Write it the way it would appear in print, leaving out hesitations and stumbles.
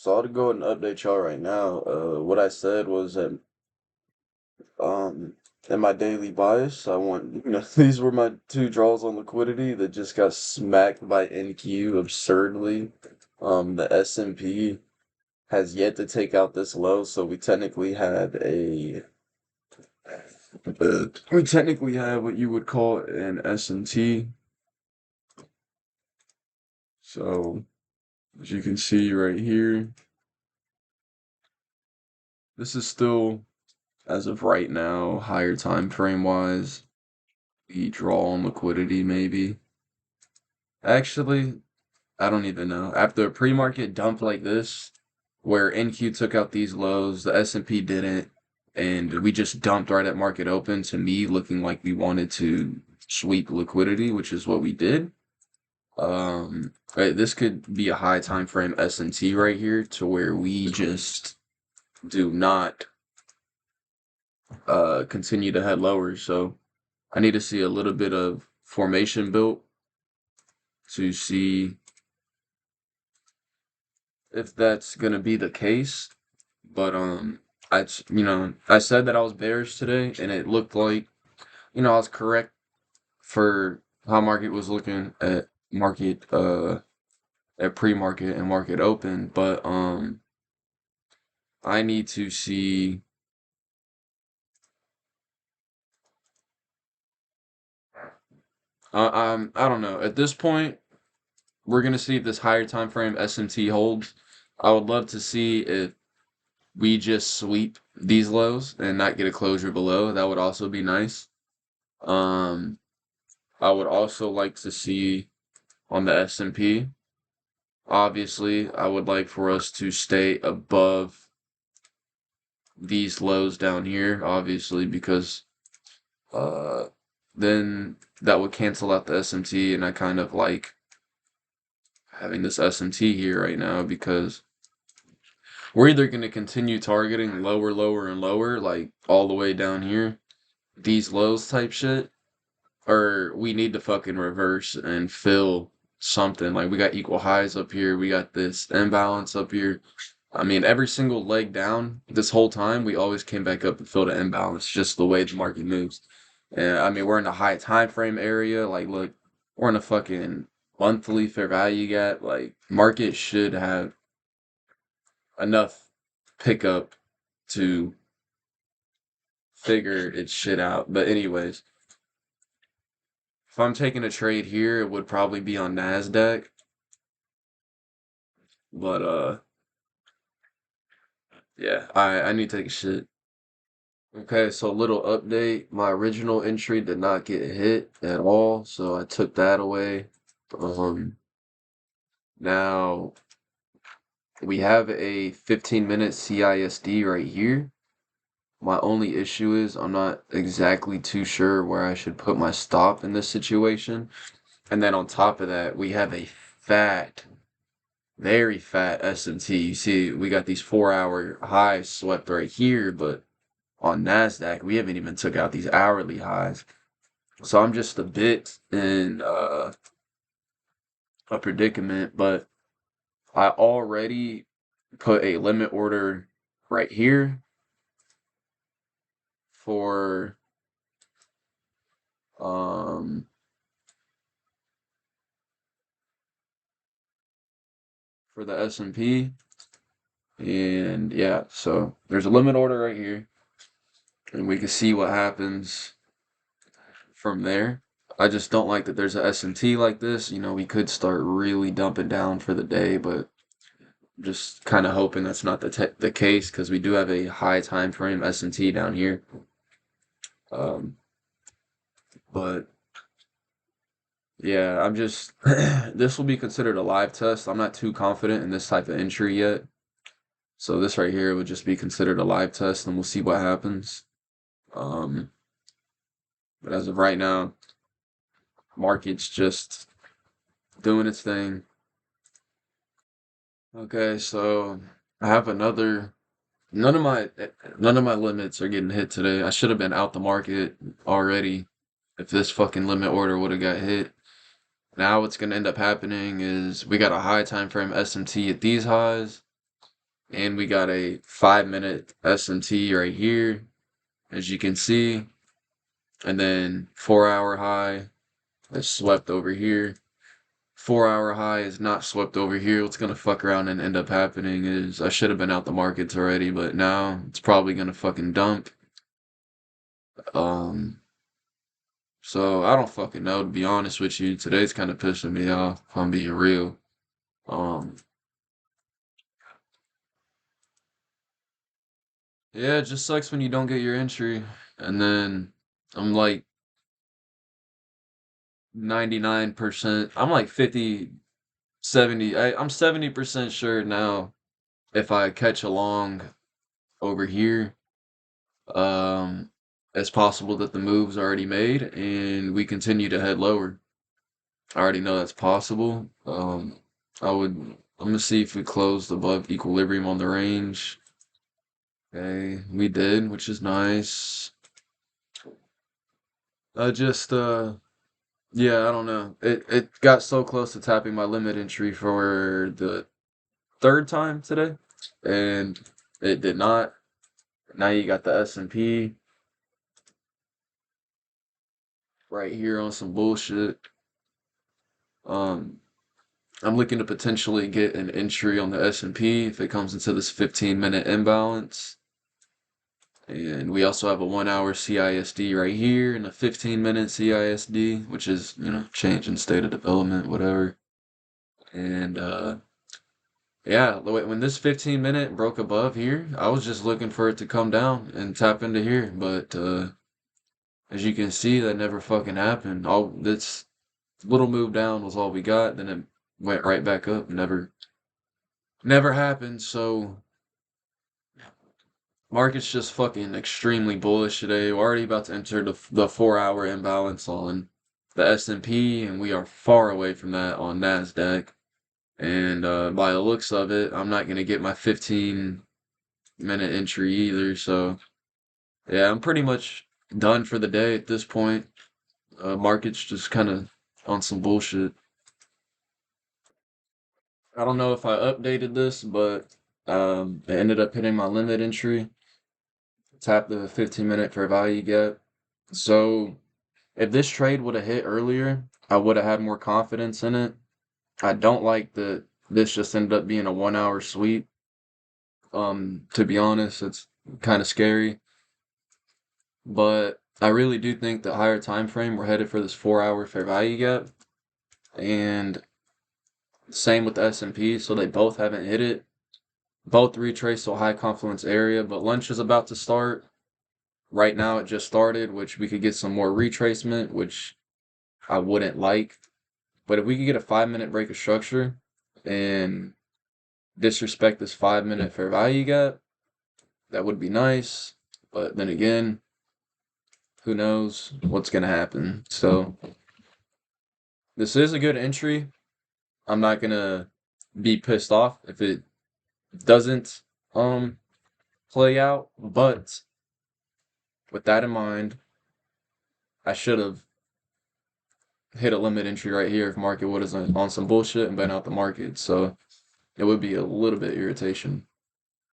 So I'll go ahead and update y'all right now. What I said was that um in my daily bias, I want these were my two draws on liquidity that just got smacked by NQ absurdly. The S&P has yet to take out this low, so we technically had what you would call an S&T. So as you can see right here, this is still, as of right now, higher time frame wise. We draw on liquidity maybe. Actually, I don't even know. After a pre-market dump like this, where NQ took out these lows, the S&P didn't, and we just dumped right at market open, to me looking like we wanted to sweep liquidity, which is what we did. Right, this could be a high time frame S&T right here, to where we just do not continue to head lower. So I need to see a little bit of formation built to see if that's gonna be the case. But I said that I was bearish today, and it looked like I was correct for how market was looking at pre-market and market open. But I need to see. I don't know. At this point, we're gonna see if this higher time frame SMT holds. I would love to see if we just sweep these lows and not get a closure below. That would also be nice. Um, I would also like to see on the S&P. Obviously, I would like for us to stay above these lows down here, obviously, because uh, then that would cancel out the SMT, and I kind of like having this SMT here right now because we're either going to continue targeting lower, lower, and lower, like all the way down here, these lows type shit, or we need to fucking reverse and fill something. Like we got equal highs up here, we got this imbalance up here. I mean, every single leg down this whole time, we always came back up and filled an imbalance, just the way the market moves. And I mean, we're in the high time frame area. Like, look, we're in a fucking monthly fair value gap. Like, market should have enough pickup to figure its shit out. But anyways, if I'm taking a trade here, it would probably be on NASDAQ. But yeah, I need to take a shit. Okay, so a little update. My original entry did not get hit at all, so I took that away. Now we have a 15-minute CISD right here. My only issue is I'm not exactly too sure where I should put my stop in this situation. And then on top of that, we have a fat, very fat S&T. You see, we got these 4-hour highs swept right here, but on NASDAQ, we haven't even took out these hourly highs. So I'm just a bit in a predicament, but I already put a limit order right here for um for the S&P. And yeah, so there's a limit order right here, and we can see what happens from there. I just don't like that there's a S&T like this. We could start really dumping down for the day, but just kind of hoping that's not the case, because we do have a high time frame S&T down here. But yeah, I'm just this will be considered a live test. I'm not too confident in this type of entry yet. So this right here would just be considered a live test, and we'll see what happens. Um, but as of right now, market's just doing its thing. Okay, so I have another. None of my limits are getting hit today. I should have been out the market already if this fucking limit order would have got hit. Now what's gonna end up happening is we got a high time frame SMT at these highs. and we got a 5-minute SMT right here, as you can see, and then 4-hour high is swept over here. 4-hour high is not swept over here. What's gonna fuck around and end up happening is I should have been out the markets already, but now it's probably gonna fucking dump. Um, so I don't fucking know, to be honest with you. Today's kind of pissing me off, if I'm being real. Um, yeah, it just sucks when you don't get your entry, and then I'm like 99%, I'm like 50, 70, I'm 70% sure now if I catch along over here, um, it's possible that the move's already made and we continue to head lower. I already know that's possible. I'm gonna see if we closed above equilibrium on the range. Okay, we did, which is nice. I just, yeah, I don't know. It got so close to tapping my limit entry for the third time today, and it did not. Now you got the S&P right here on some bullshit. Um, I'm looking to potentially get an entry on the S&P if it comes into this 15-minute imbalance. And we also have a 1-hour CISD right here and a 15-minute CISD, which is, change in state of development, whatever. And yeah, when this 15-minute broke above here, I was just looking for it to come down and tap into here, but as you can see, that never fucking happened. All this little move down was all we got, then it went right back up. Never happened. So market's just fucking extremely bullish today. We're already about to enter the 4-hour imbalance on the S&P, and we are far away from that on Nasdaq. And by the looks of it, I'm not gonna get my 15-minute entry either. So yeah, I'm pretty much done for the day at this point. Market's just kind of on some bullshit. I don't know if I updated this, but it ended up hitting my limit entry. Tap the 15-minute fair value gap. So if this trade would have hit earlier, I would have had more confidence in it. I don't like that this just ended up being a 1-hour sweep. To be honest, it's kind of scary. But I really do think the higher time frame we're headed for this 4-hour fair value gap. And same with the S&P, so they both haven't hit it. Both retrace to a high confluence area, but lunch is about to start. Right now it just started, which we could get some more retracement, which I wouldn't like. But if we could get a 5-minute break of structure and disrespect this 5-minute fair value gap, that would be nice. But then again, who knows what's gonna happen. So this is a good entry. I'm not gonna be pissed off if it doesn't play out, but with that in mind, I should have hit a limit entry right here if market would have on some bullshit and been out the market. So it would be a little bit irritation.